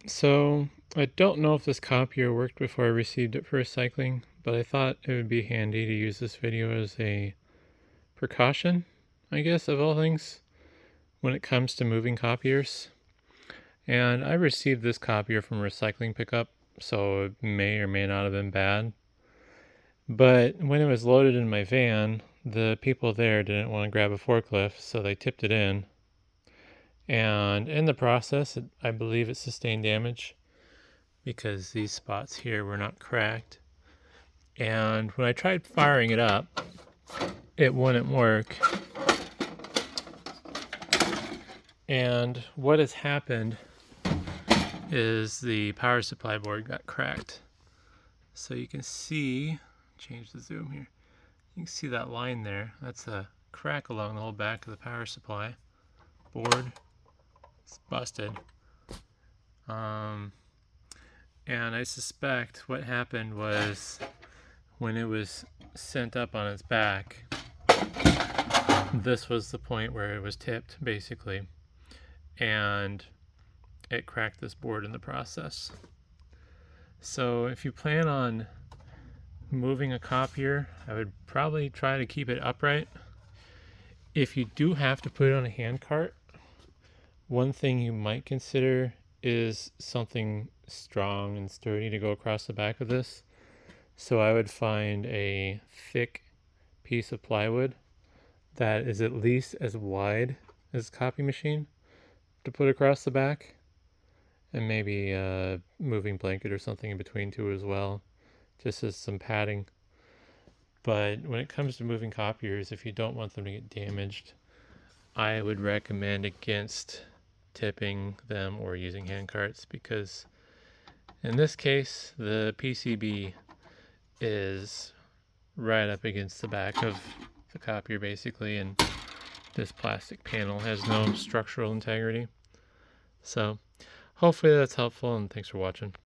So, I don't know if this copier worked before I received it for recycling, but I thought it would be handy to use this video as a precaution, I guess, of all things, when it comes to moving copiers. And I received this copier from a recycling pickup, so it may or may not have been bad. But when it was loaded in my van, the people there didn't want to grab a forklift, so they tipped it in. And in the process, I believe it sustained damage because these spots here were not cracked. And when I tried firing it up, it wouldn't work. And what has happened is the power supply board got cracked. So you can see, change the zoom here, you can see that line there. That's a crack along the whole back of the power supply board. It's busted. And I suspect what happened was when it was sent up on its back, this was the point where it was tipped, basically, and it cracked this board in the process. So if you plan on moving a copier, I would probably try to keep it upright. If you do have to put it on a hand cart, one thing you might consider is something strong and sturdy to go across the back of this. So I would find a thick piece of plywood that is at least as wide as a copy machine to put across the back, and maybe a moving blanket or something in between too as well, just as some padding. But when it comes to moving copiers, if you don't want them to get damaged, I would recommend against tipping them or using hand carts, because in this case the PCB is right up against the back of the copier basically, and this plastic panel has no structural integrity. So hopefully that's helpful, and thanks for watching.